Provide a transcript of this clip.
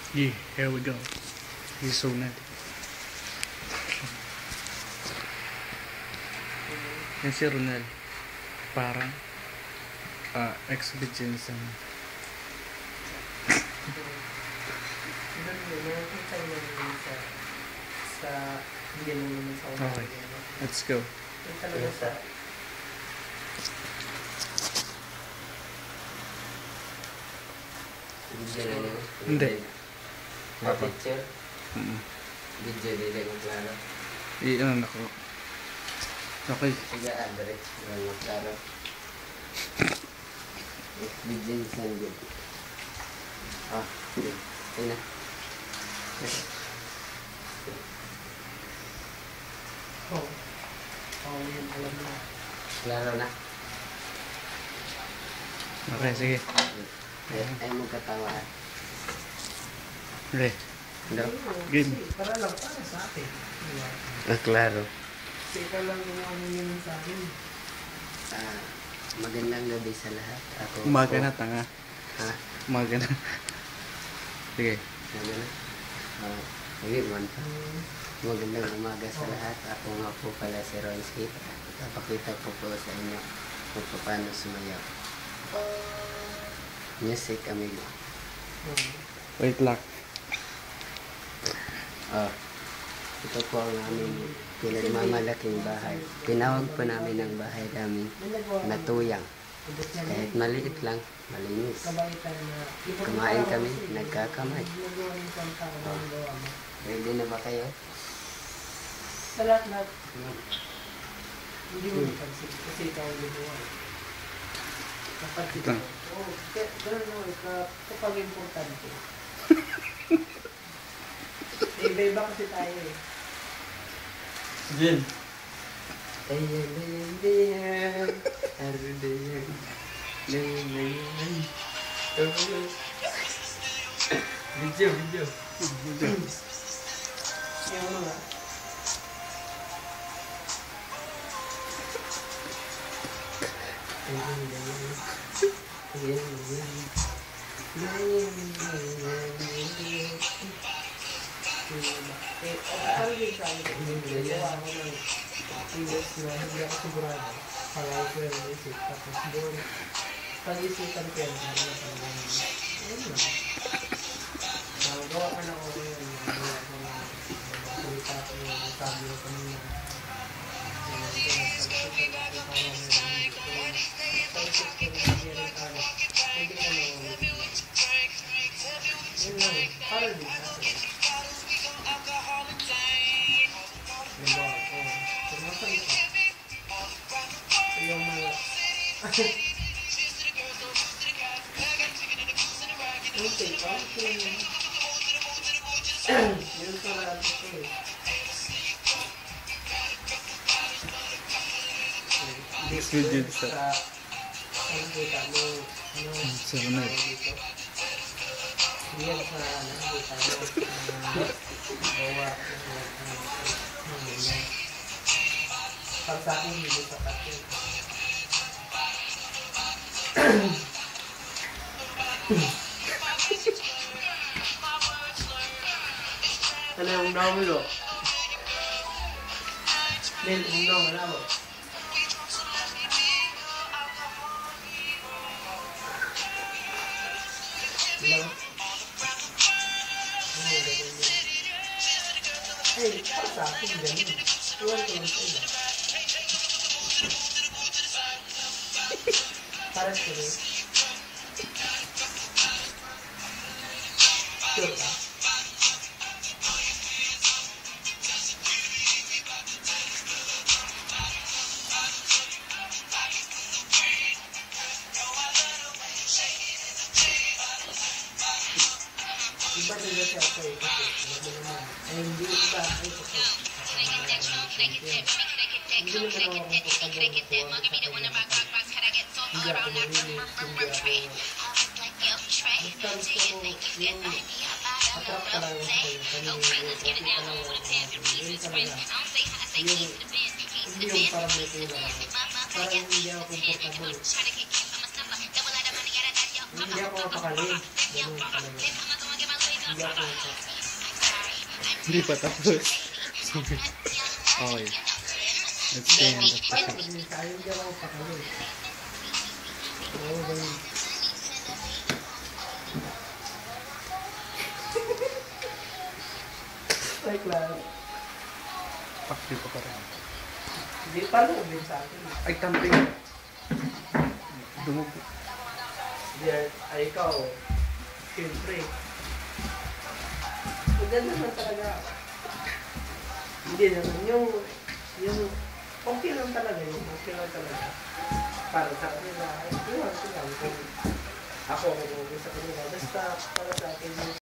Yeah, here we go. Isunan. Yan si Ronel. Parang exhibit Jensen. Okay, let's go. Hindi. Picture? Video nila yung klaro. Iyan ako. Okay. Sige, address. Yung klaro. Video yung sanggup. Sige. Sige na. Yan, alam na. Klaro na. Okay, sige. Ay mo katawa. Okay. Game. Para lang para sa atin. Klaro. Sika lang yung ano yun sa akin. Magandang gabi sa lahat. Ako Umaga na, tanga. Ha? Umaga na. Sige. Ano na? Hindi man pa. Magandang umaga sa lahat. Ako nga po pala si Ronski. Papakita ko po sa inyo kung paano sumayaw. Music, amigo. Wait lang. Ito po ang aming pinagmamalaking bahay. Tinawag po namin ang bahay namin na tuyang. Kahit maliit lang, malinis. Kumain kami, nagkakamay. Ready na ba kayo? Sa lahat. Hindi mo napansin kasi ikaw ang lubuhan. Napansin ko. Ganun naman, kapag importante. Iba-iba kasi tayo eh. Jin. Video. Yung ano nga. Parang din sa akin, gawa ako ng previous na hindi ako sigurado. Kala ko yung isip. Tapos doon, pag-isipan ko yan, ayun lang. Gawa ka na ako yun. Gawa ko na salita ko yung sabi ko kanina. Yun lang, parang din sa akin. Yung mga okay, yun pala ito eh. This video sa ang kita mo sa Ronel. yan sa nakikita mo gawa para sa akin hindi sa kasi ano yung dami lo? Then, yung dami mo? Hello? Hey, para sa akin ganun. Iwan ko lang sa'yo. Para sa'yo. Sure ka? Iba nila siya ako eh. Kasi naman. Ay, hindi iba. Ay, kasi. Hindi naman ako magpapagod ko. Hindi ako marinig. Hindi ako. Basta gusto ko yung atrap ka lang sa'yo. Kanina yung okay ka lang. Yun talaga. Hindi yung parang may tula. Parang hindi ako comfortable. Hindi ako mapakali. Ganun talaga. Hindi bigla ko ito. Hindi pa tapos. Sorry. Okay. Let's stay on the Parang hindi tayo dyan ako pakali. Oo, ganun. Like lang. Pakti pa pa rin. Hindi pa din sa akin. Ay, camping. Dumugo. Ay, ikaw. Siyempre. Maganda naman talaga. Hindi naman yung okay lang talaga yun. Okay lang talaga. Para sa kanila. Ay, yun lang. Kung ako sa kanila. Basta para sa akin